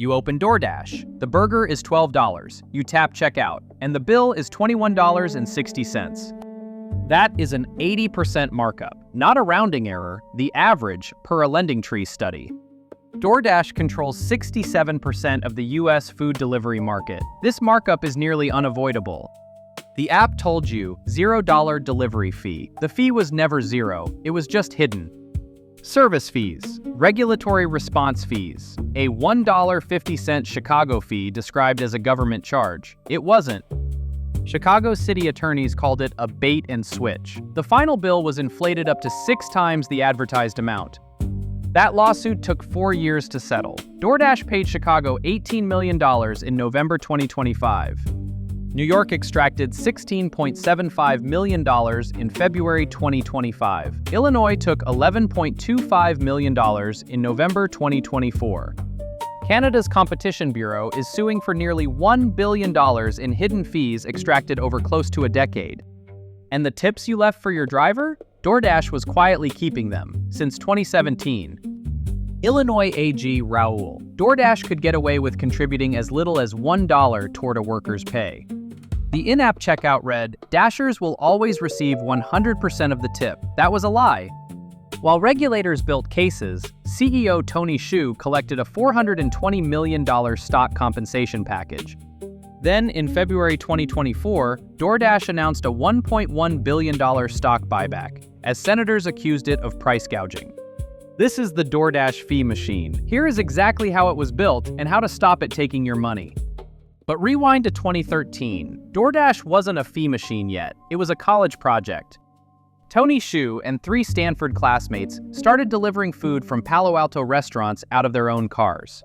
You open DoorDash. The burger is $12. You tap checkout, and the bill is $21.60. That is an 80% markup, not a rounding error, the average per a Lending Tree study. DoorDash controls 67% of the US food delivery market. This markup is nearly unavoidable. The app told you $0 delivery fee. The fee was never zero, it was just hidden. Service fees, regulatory response fees, a $1.50 Chicago fee described as a government charge. It wasn't. Chicago city attorneys called it a bait and switch. The final bill was inflated up to 6 times the advertised amount. That lawsuit took 4 years to settle. DoorDash paid Chicago $18 million in November 2025. New York extracted $16.75 million in February 2025. Illinois took $11.25 million in November 2024. Canada's Competition Bureau is suing for nearly $1 billion in hidden fees extracted over close to a decade. And the tips you left for your driver? DoorDash was quietly keeping them since 2017. Illinois AG Raoul. DoorDash could get away with contributing as little as $1 toward a worker's pay. The in-app checkout read, "Dashers will always receive 100% of the tip." That was a lie. While regulators built cases, CEO Tony Xu collected a $420 million stock compensation package. Then, in February 2024, DoorDash announced a $1.1 billion stock buyback, as senators accused it of price gouging. This is the DoorDash fee machine. Here is exactly how it was built and how to stop it taking your money. But rewind to 2013. DoorDash wasn't a fee machine yet. It was a college project. Tony Xu and 3 Stanford classmates started delivering food from Palo Alto restaurants out of their own cars.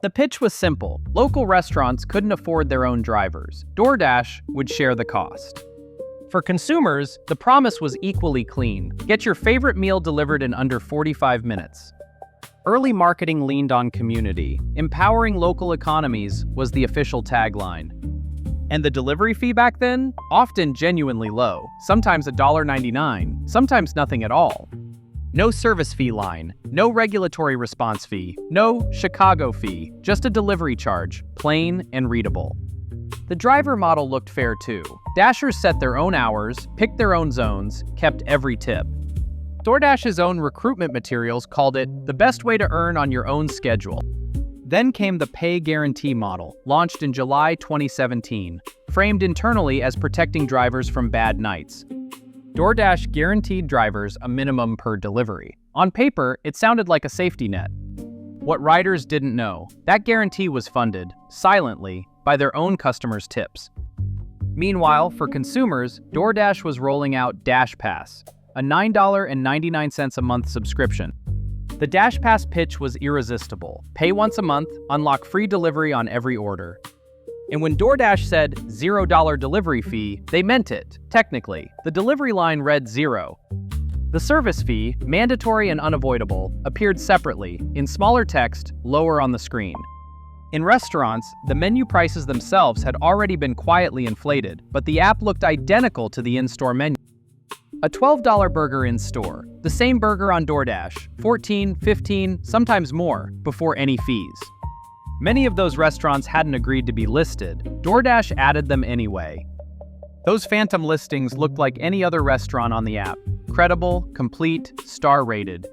The pitch was simple. Local restaurants couldn't afford their own drivers. DoorDash would share the cost. For consumers, the promise was equally clean. Get your favorite meal delivered in under 45 minutes. Early marketing leaned on community. Empowering local economies was the official tagline. And the delivery fee back then? Often genuinely low. Sometimes $1.99, sometimes nothing at all. No service fee line, no regulatory response fee, no Chicago fee, just a delivery charge, plain and readable. The driver model looked fair too. Dashers set their own hours, picked their own zones, kept every tip. DoorDash's own recruitment materials called it the best way to earn on your own schedule. Then came the pay guarantee model, launched in July 2017, framed internally as protecting drivers from bad nights. DoorDash guaranteed drivers a minimum per delivery. On paper, it sounded like a safety net. What riders didn't know, that guarantee was funded, silently, by their own customers' tips. Meanwhile, for consumers, DoorDash was rolling out Dash Pass, a $9.99 a month subscription. The Dash Pass pitch was irresistible. Pay once a month, unlock free delivery on every order. And when DoorDash said $0 delivery fee, they meant it. Technically, the delivery line read 0. The service fee, mandatory and unavoidable, appeared separately, in smaller text, lower on the screen. In restaurants, the menu prices themselves had already been quietly inflated, but the app looked identical to the in-store menu. A $12 burger in-store, the same burger on DoorDash, $14, $15, sometimes more, before any fees. Many of those restaurants hadn't agreed to be listed. DoorDash added them anyway. Those phantom listings looked like any other restaurant on the app. Credible, complete, star-rated.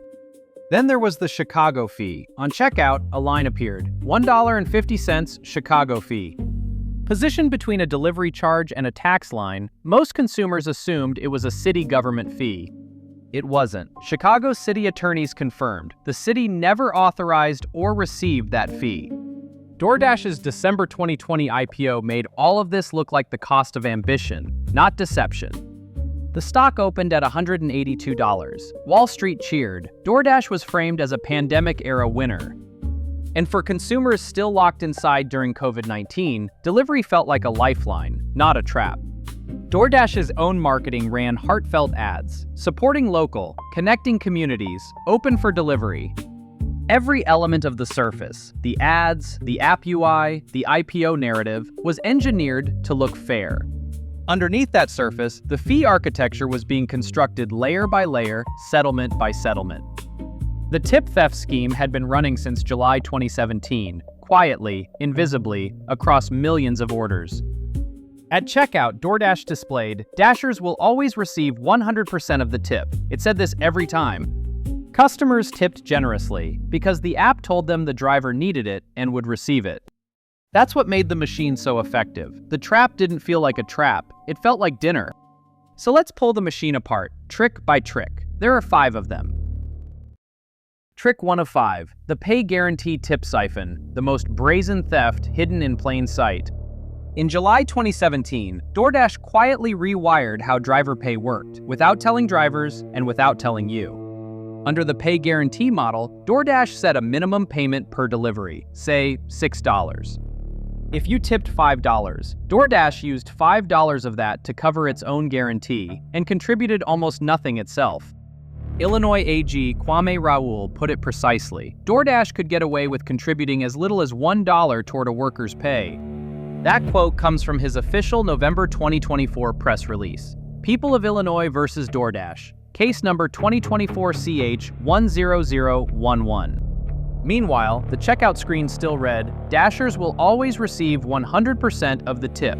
Then there was the Chicago fee. On checkout, a line appeared. $1.50 Chicago fee. Positioned between a delivery charge and a tax line, most consumers assumed it was a city government fee. It wasn't. Chicago city attorneys confirmed the city never authorized or received that fee. DoorDash's December 2020 IPO made all of this look like the cost of ambition, not deception. The stock opened at $182. Wall Street cheered. DoorDash was framed as a pandemic-era winner. And for consumers still locked inside during COVID-19, delivery felt like a lifeline, not a trap. DoorDash's own marketing ran heartfelt ads, supporting local, connecting communities, open for delivery. Every element of the surface, the ads, the app UI, the IPO narrative, was engineered to look fair. Underneath that surface, the fee architecture was being constructed layer by layer, settlement by settlement. The tip theft scheme had been running since July 2017, quietly, invisibly, across millions of orders. At checkout, DoorDash displayed, "Dashers will always receive 100% of the tip." It said this every time. Customers tipped generously because the app told them the driver needed it and would receive it. That's what made the machine so effective. The trap didn't feel like a trap, it felt like dinner. So let's pull the machine apart, trick by trick. There are 5 of them. Trick 1 of 5, the pay guarantee tip siphon, the most brazen theft hidden in plain sight. In July 2017, DoorDash quietly rewired how driver pay worked, without telling drivers and without telling you. Under the pay guarantee model, DoorDash set a minimum payment per delivery, say $6. If you tipped $5, DoorDash used $5 of that to cover its own guarantee and contributed almost nothing itself. Illinois AG Kwame Raoul put it precisely. DoorDash could get away with contributing as little as $1 toward a worker's pay. That quote comes from his official November 2024 press release. People of Illinois versus DoorDash. Case number 2024-CH10011. Meanwhile, the checkout screen still read, "Dashers will always receive 100% of the tip."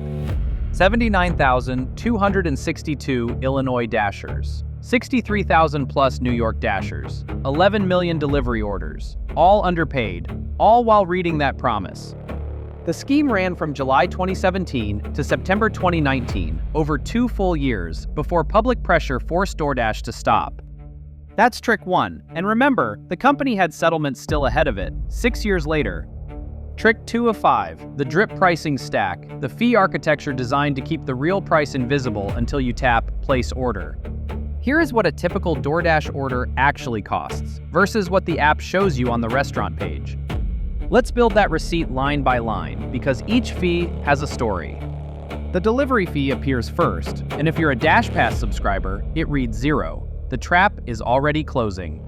79,262 Illinois Dashers. 63,000 plus New York Dashers. 11 million delivery orders. All underpaid. All while reading that promise. The scheme ran from July 2017 to September 2019, over 2 full years, before public pressure forced DoorDash to stop. That's trick 1, and remember, the company had settlements still ahead of it, 6 years later. Trick 2 of 5, the drip pricing stack, the fee architecture designed to keep the real price invisible until you tap Place Order. Here is what a typical DoorDash order actually costs, versus what the app shows you on the restaurant page. Let's build that receipt line by line, because each fee has a story. The delivery fee appears first, and if you're a DashPass subscriber, it reads 0. The trap is already closing.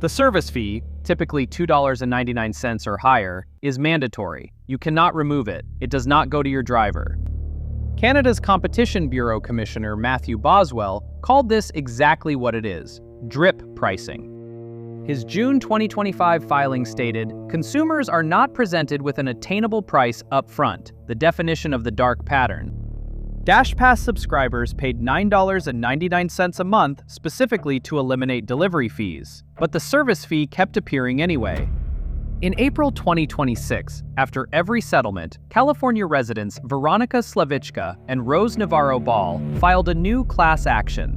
The service fee, typically $2.99 or higher, is mandatory. You cannot remove it. It does not go to your driver. Canada's Competition Bureau Commissioner Matthew Boswell called this exactly what it is: drip pricing. His June 2025 filing stated, "Consumers are not presented with an attainable price up front, the definition of the dark pattern." DashPass subscribers paid $9.99 a month specifically to eliminate delivery fees, but the service fee kept appearing anyway. In April 2026, after every settlement, California residents Veronica Slavichka and Rose Navarro Ball filed a new class action.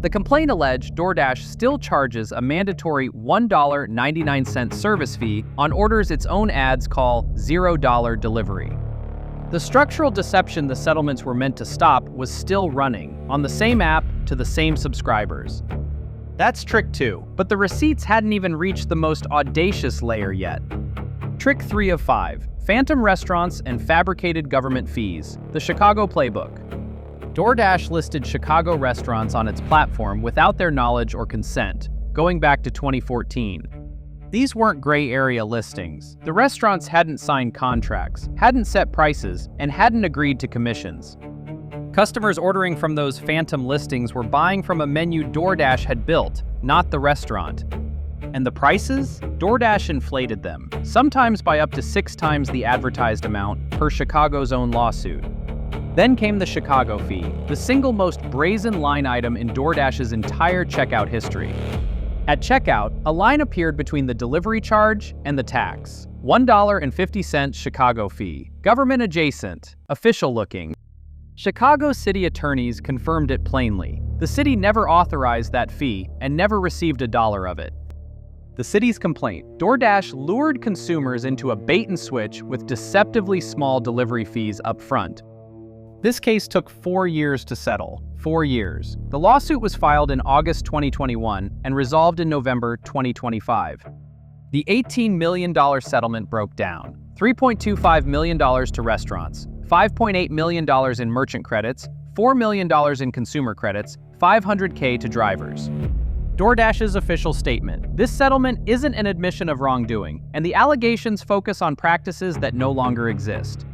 The complaint alleged DoorDash still charges a mandatory $1.99 service fee on orders its own ads call $0 delivery. The structural deception the settlements were meant to stop was still running, on the same app to the same subscribers. That's trick 2, but the receipts hadn't even reached the most audacious layer yet. Trick 3 of 5, phantom restaurants and fabricated government fees, the Chicago Playbook. DoorDash listed Chicago restaurants on its platform without their knowledge or consent, going back to 2014. These weren't gray area listings. The restaurants hadn't signed contracts, hadn't set prices, and hadn't agreed to commissions. Customers ordering from those phantom listings were buying from a menu DoorDash had built, not the restaurant. And the prices? DoorDash inflated them, sometimes by up to 6 times the advertised amount per Chicago's own lawsuit. Then came the Chicago fee, the single most brazen line item in DoorDash's entire checkout history. At checkout, a line appeared between the delivery charge and the tax. $1.50 Chicago fee, government adjacent, official looking. Chicago city attorneys confirmed it plainly. The city never authorized that fee and never received $1 of it. The city's complaint: DoorDash lured consumers into a bait and switch with deceptively small delivery fees up front. This case took 4 years to settle. 4 years. The lawsuit was filed in August 2021 and resolved in November 2025. The $18 million settlement broke down. $3.25 million to restaurants, $5.8 million in merchant credits, $4 million in consumer credits, $500K to drivers. DoorDash's official statement: this settlement isn't an admission of wrongdoing, and the allegations focus on practices that no longer exist.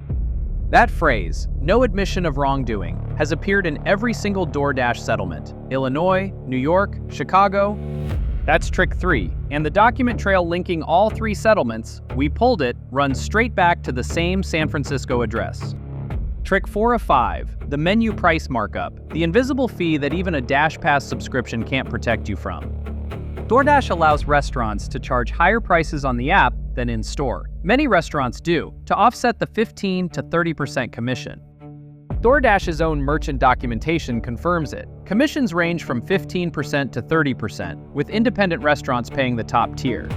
That phrase, no admission of wrongdoing, has appeared in every single DoorDash settlement: Illinois, New York, Chicago. That's trick 3, and the document trail linking all 3 settlements, we pulled it, runs straight back to the same San Francisco address. Trick 4 of 5, the menu price markup, the invisible fee that even a DashPass subscription can't protect you from. DoorDash allows restaurants to charge higher prices on the app than in-store. Many restaurants do, to offset the 15 to 30% commission. DoorDash's own merchant documentation confirms it. Commissions range from 15% to 30%, with independent restaurants paying the top tier.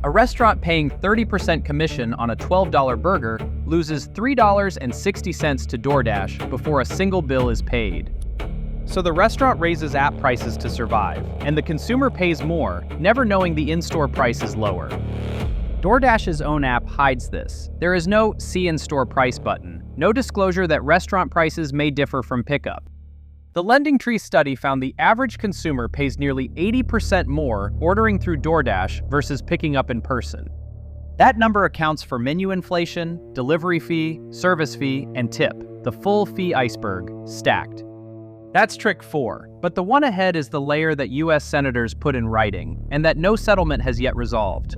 A restaurant paying 30% commission on a $12 burger loses $3.60 to DoorDash before a single bill is paid. So the restaurant raises app prices to survive, and the consumer pays more, never knowing the in-store price is lower. DoorDash's own app hides this. There is no see in-store price button, no disclosure that restaurant prices may differ from pickup. The Lending Tree study found the average consumer pays nearly 80% more ordering through DoorDash versus picking up in person. That number accounts for menu inflation, delivery fee, service fee, and tip, the full fee iceberg, stacked. That's trick 4, but the one ahead is the layer that US senators put in writing, and that no settlement has yet resolved.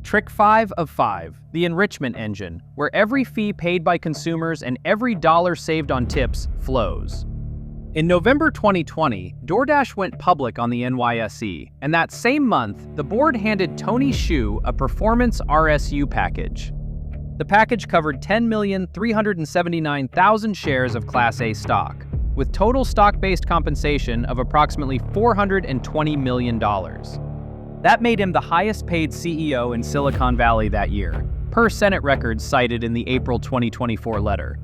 Trick 5 of 5, the enrichment engine, where every fee paid by consumers and every dollar saved on tips flows. In November 2020, DoorDash went public on the NYSE, and that same month, the board handed Tony Xu a performance RSU package. The package covered 10,379,000 shares of Class A stock, with total stock-based compensation of approximately $420 million. That made him the highest-paid CEO in Silicon Valley that year, per Senate records cited in the April 2024 letter.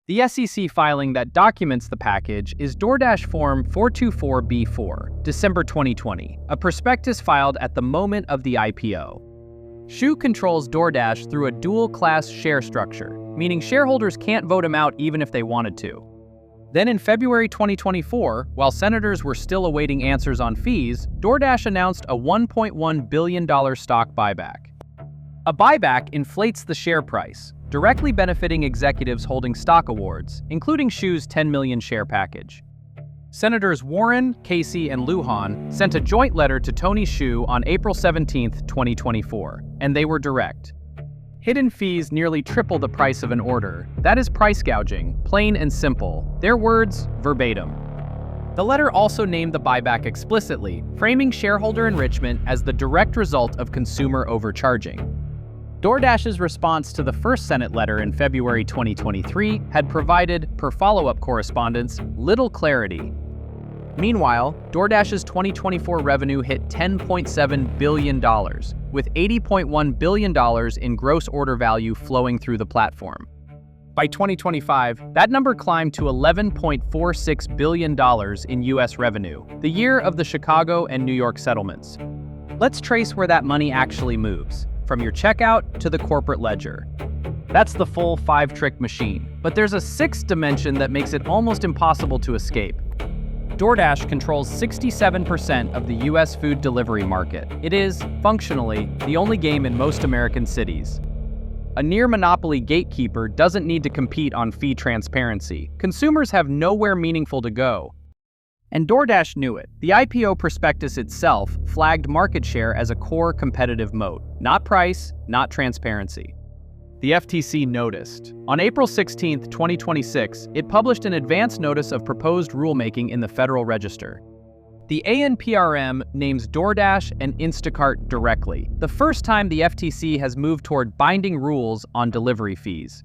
The SEC filing that documents the package is DoorDash Form 424B4, December 2020, a prospectus filed at the moment of the IPO. Xu controls DoorDash through a dual-class share structure, meaning shareholders can't vote him out even if they wanted to. Then in February 2024, while senators were still awaiting answers on fees, DoorDash announced a $1.1 billion stock buyback. A buyback inflates the share price, directly benefiting executives holding stock awards, including Xu's 10 million share package. Senators Warren, Casey, and Lujan sent a joint letter to Tony Xu on April 17, 2024, and they were direct. Hidden fees nearly triple the price of an order. That is price gouging, plain and simple. Their words, verbatim. The letter also named the buyback explicitly, framing shareholder enrichment as the direct result of consumer overcharging. DoorDash's response to the first Senate letter in February 2023 had provided, per follow-up correspondence, little clarity. Meanwhile, DoorDash's 2024 revenue hit $10.7 billion, with $80.1 billion in gross order value flowing through the platform. By 2025, that number climbed to $11.46 billion in U.S. revenue, the year of the Chicago and New York settlements. Let's trace where that money actually moves, from your checkout to the corporate ledger. That's the full 5-trick machine, but there's a 6th dimension that makes it almost impossible to escape. DoorDash controls 67% of the U.S. food delivery market. It is, functionally, the only game in most American cities. A near-monopoly gatekeeper doesn't need to compete on fee transparency. Consumers have nowhere meaningful to go. And DoorDash knew it. The IPO prospectus itself flagged market share as a core competitive moat, not price, not transparency. The FTC noticed. On April 16, 2026, it published an advance notice of proposed rulemaking in the Federal Register. The ANPRM names DoorDash and Instacart directly, the first time the FTC has moved toward binding rules on delivery fees.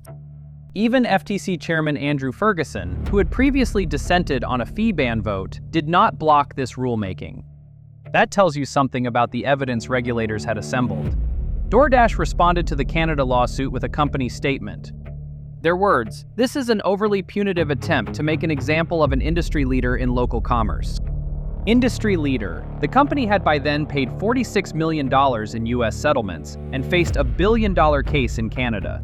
Even FTC Chairman Andrew Ferguson, who had previously dissented on a fee ban vote, did not block this rulemaking. That tells you something about the evidence regulators had assembled. DoorDash responded to the Canada lawsuit with a company statement. Their words, "This is an overly punitive attempt to make an example of an industry leader in local commerce." Industry leader. The company had by then paid $46 million in U.S. settlements and faced a $1 billion case in Canada.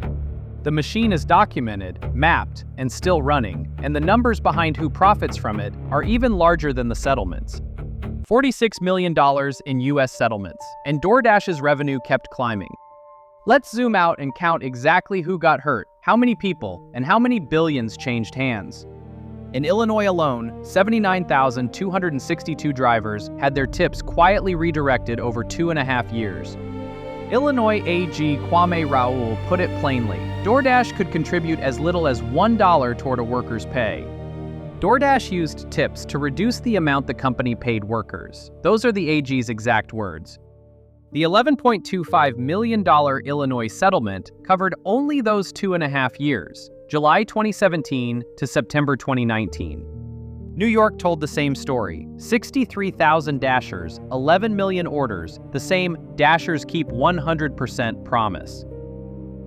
The machine is documented, mapped, and still running, and the numbers behind who profits from it are even larger than the settlements. $46 million in U.S. settlements, and DoorDash's revenue kept climbing. Let's zoom out and count exactly who got hurt, how many people, and how many billions changed hands. In Illinois alone, 79,262 drivers had their tips quietly redirected over 2.5 years. Illinois AG Kwame Raoul put it plainly, DoorDash could contribute as little as $1 toward a worker's pay. DoorDash used tips to reduce the amount the company paid workers. Those are the AG's exact words. The $11.25 million Illinois settlement covered only those 2.5 years, July 2017 to September 2019. New York told the same story. 63,000 Dashers, 11 million orders, the same Dashers keep 100% promise.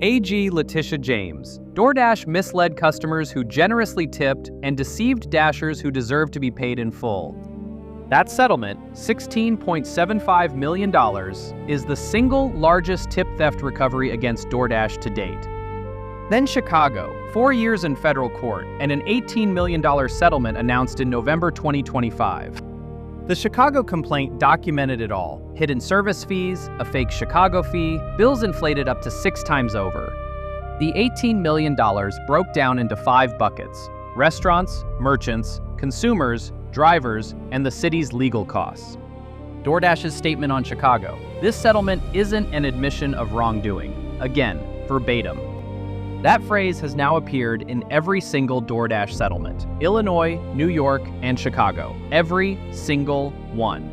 AG Letitia James. DoorDash misled customers who generously tipped and deceived Dashers who deserved to be paid in full. That settlement, $16.75 million, is the single largest tip theft recovery against DoorDash to date. Then Chicago, 4 years in federal court, and an $18 million settlement announced in November 2025. The Chicago complaint documented it all: hidden service fees, a fake Chicago fee, bills inflated up to 6 times over. The $18 million broke down into 5 buckets: restaurants, merchants, consumers, drivers, and the city's legal costs. DoorDash's statement on Chicago: this settlement isn't an admission of wrongdoing. Again, verbatim. That phrase has now appeared in every single DoorDash settlement: Illinois, New York, and Chicago. Every single one.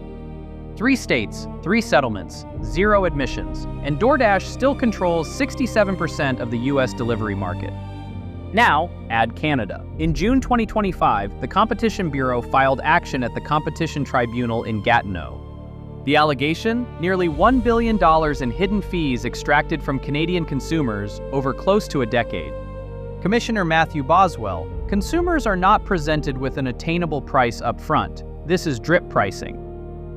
3 states, 3 settlements, 0 admissions, and DoorDash still controls 67% of the U.S. delivery market. Now, add Canada. In June 2025, the Competition Bureau filed action at the Competition Tribunal in Gatineau. The allegation? Nearly $1 billion in hidden fees extracted from Canadian consumers over close to a decade. Commissioner Matthew Boswell, consumers are not presented with an attainable price up front. This is drip pricing.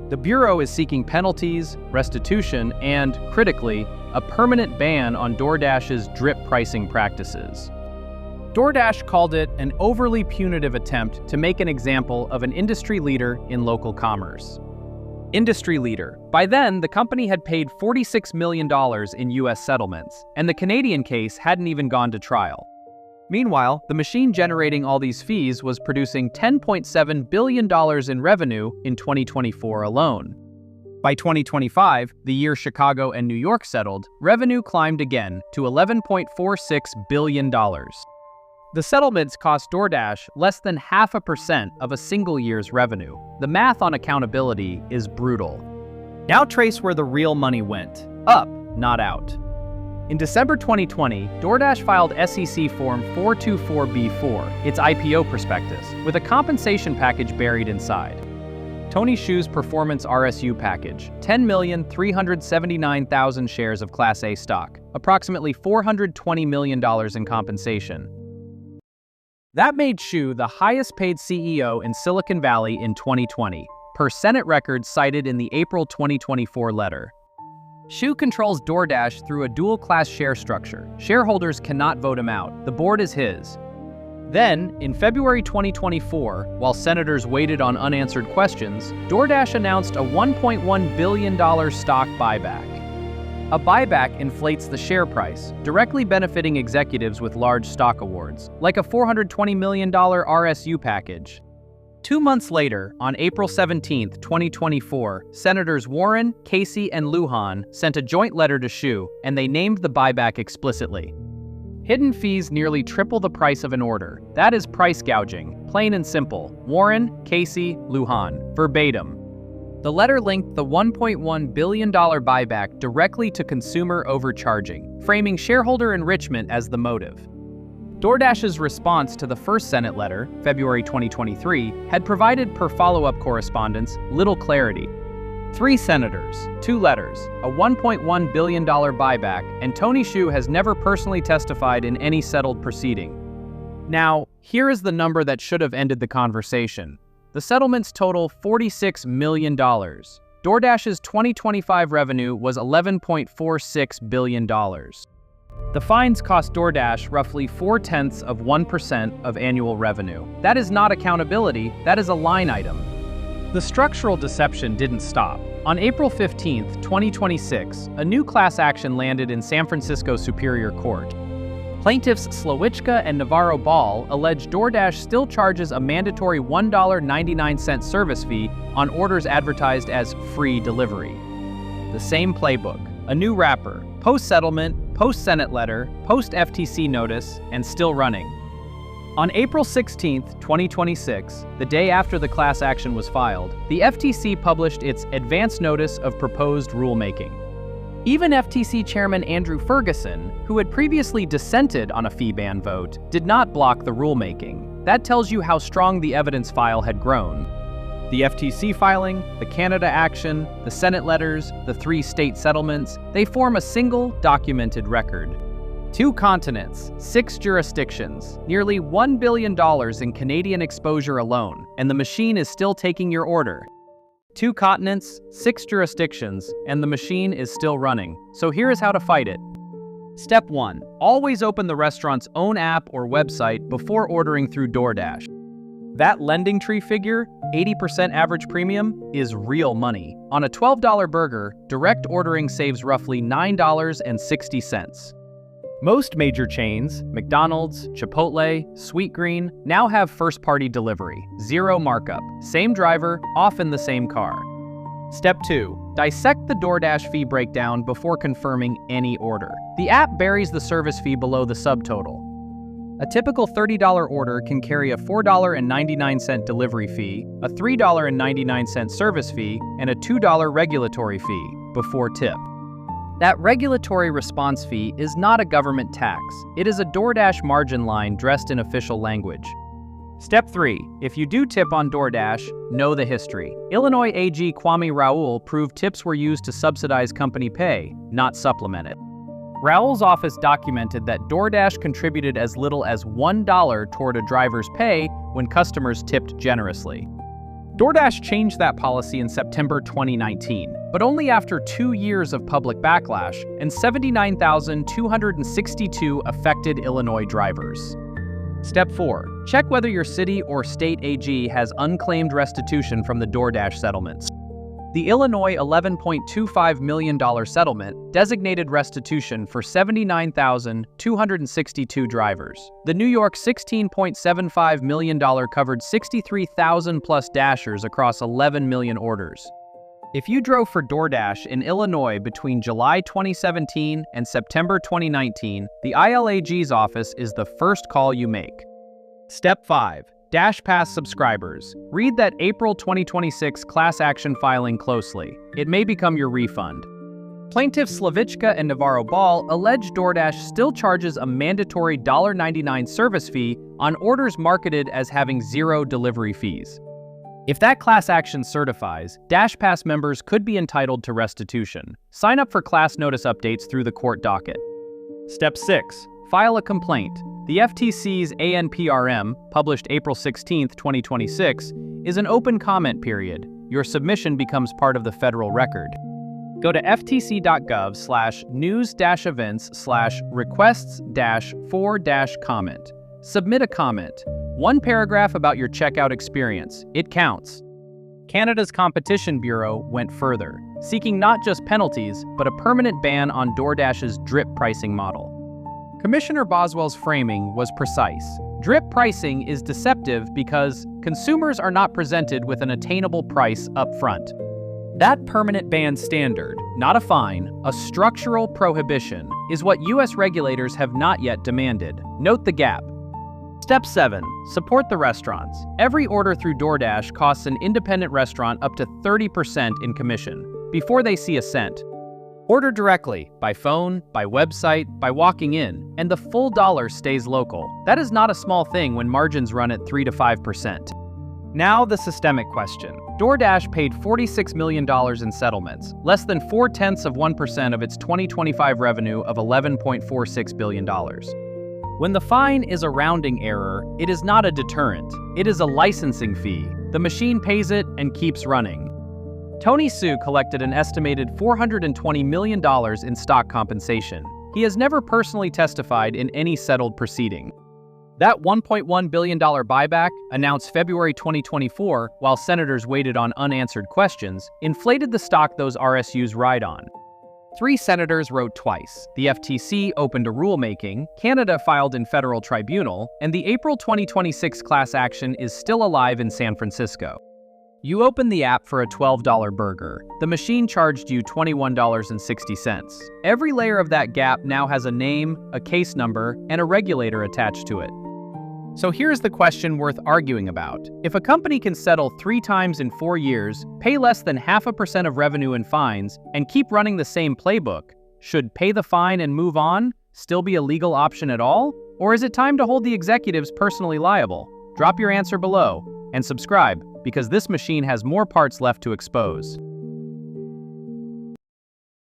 The Bureau is seeking penalties, restitution, and, critically, a permanent ban on DoorDash's drip pricing practices. DoorDash called it an overly punitive attempt to make an example of an industry leader in local commerce. Industry leader. By then, the company had paid $46 million in U.S. settlements, and the Canadian case hadn't even gone to trial. Meanwhile, the machine generating all these fees was producing $10.7 billion in revenue in 2024 alone. By 2025, the year Chicago and New York settled, revenue climbed again to $11.46 billion. The settlements cost DoorDash less than 0.5% of a single year's revenue. The math on accountability is brutal. Now trace where the real money went. Up, not out. In December 2020, DoorDash filed SEC Form 424B4, its IPO prospectus, with a compensation package buried inside. Tony Hsu's performance RSU package, 10,379,000 shares of Class A stock, approximately $420 million in compensation. That made Hsu the highest-paid CEO in Silicon Valley in 2020, per Senate records cited in the April 2024 letter. Hsu controls DoorDash through a dual-class share structure. Shareholders cannot vote him out. The board is his. Then, in February 2024, while senators waited on unanswered questions, DoorDash announced a $1.1 billion stock buyback. A buyback inflates the share price, directly benefiting executives with large stock awards, like a $420 million RSU package. 2 months later, on April 17, 2024, Senators Warren, Casey, and Lujan sent a joint letter to Hsu, and they named the buyback explicitly. Hidden fees nearly triple the price of an order. That is price gouging, plain and simple. Warren, Casey, Lujan, verbatim. The letter linked the $1.1 billion buyback directly to consumer overcharging, framing shareholder enrichment as the motive. DoorDash's response to the first Senate letter, February 2023, had provided, per follow-up correspondence, little clarity. 3 senators, 2 letters, a $1.1 billion buyback, and Tony Hsu has never personally testified in any settled proceeding. Now, here is the number that should have ended the conversation. The settlements total $46 million. DoorDash's 2025 revenue was $11.46 billion. The fines cost DoorDash roughly 0.4% of annual revenue. That is not accountability, that is a line item. The structural deception didn't stop. On April 15, 2026, a new class action landed in San Francisco Superior Court. Plaintiffs Slawiczka and Navarro Ball allege DoorDash still charges a mandatory $1.99 service fee on orders advertised as free delivery. The same playbook, a new wrapper, post-settlement, post-Senate letter, post-FTC notice, and still running. On April 16, 2026, the day after the class action was filed, the FTC published its Advance Notice of Proposed Rulemaking. Even FTC Chairman Andrew Ferguson, who had previously dissented on a fee ban vote, did not block the rulemaking. That tells you how strong the evidence file had grown. The FTC filing, the Canada action, the Senate letters, the 3 state settlements, they form a single, documented record. 2 continents, 6 jurisdictions, nearly $1 billion in Canadian exposure alone, and the machine is still taking your order. 2 continents, 6 jurisdictions, and the machine is still running. So here is how to fight it. Step 1. Always open the restaurant's own app or website before ordering through DoorDash. That lending tree figure, 80% average premium, is real money. On a $12 burger, direct ordering saves roughly $9.60. Most major chains, McDonald's, Chipotle, Sweetgreen, now have first-party delivery, 0 markup, same driver, often the same car. Step 2. Dissect the DoorDash fee breakdown before confirming any order. The app buries the service fee below the subtotal. A typical $30 order can carry a $4.99 delivery fee, a $3.99 service fee, and a $2 regulatory fee, before tip. That regulatory response fee is not a government tax. It is a DoorDash margin line dressed in official language. Step 3. If you do tip on DoorDash, know the history. Illinois AG Kwame Raoul proved tips were used to subsidize company pay, not supplement it. Raoul's office documented that DoorDash contributed as little as $1 toward a driver's pay when customers tipped generously. DoorDash changed that policy in September 2019, but only after 2 years of public backlash and 79,262 affected Illinois drivers. Step 4. Check whether your city or state AG has unclaimed restitution from the DoorDash settlements. The Illinois $11.25 million settlement designated restitution for 79,262 drivers. The New York $16.75 million covered 63,000 plus dashers across 11 million orders. If you drove for DoorDash in Illinois between July 2017 and September 2019, the ILAG's office is the first call you make. Step 5. Dash Pass subscribers. Read that April 2026 class action filing closely. It may become your refund. Plaintiffs Slawiczka and Navarro Ball allege DoorDash still charges a mandatory $1.99 service fee on orders marketed as having 0 delivery fees. If that class action certifies, Dash Pass members could be entitled to restitution. Sign up for class notice updates through the court docket. Step 6. File a complaint. The FTC's ANPRM, published April 16, 2026, is an open comment period. Your submission becomes part of the federal record. Go to ftc.gov/news-events/requests-for-comment. Submit a comment. 1 paragraph about your checkout experience. It counts. Canada's Competition Bureau went further, seeking not just penalties, but a permanent ban on DoorDash's drip pricing model. Commissioner Boswell's framing was precise. Drip pricing is deceptive because consumers are not presented with an attainable price up front. That permanent ban standard, not a fine, a structural prohibition, is what U.S. regulators have not yet demanded. Note the gap. Step 7. Support the restaurants. Every order through DoorDash costs an independent restaurant up to 30% in commission before they see a cent. Order directly, by phone, by website, by walking in, and the full dollar stays local. That is not a small thing when margins run at 3 to 5%. Now the systemic question. DoorDash paid $46 million in settlements, less than 0.4% of its 2025 revenue of $11.46 billion. When the fine is a rounding error, it is not a deterrent. It is a licensing fee. The machine pays it and keeps running. Tony Hsu collected an estimated $420 million in stock compensation. He has never personally testified in any settled proceeding. That $1.1 billion buyback, announced February 2024 while senators waited on unanswered questions, inflated the stock those RSUs ride on. 3 senators wrote twice, the FTC opened a rulemaking, Canada filed in federal tribunal, and the April 2026 class action is still alive in San Francisco. You open the app for a $12 burger. The machine charged you $21.60. Every layer of that gap now has a name, a case number, and a regulator attached to it. So here's the question worth arguing about. If a company can settle 3 times in 4 years, pay less than 0.5% of revenue in fines, and keep running the same playbook, should pay the fine and move on still be a legal option at all? Or is it time to hold the executives personally liable? Drop your answer below, and subscribe, because this machine has more parts left to expose.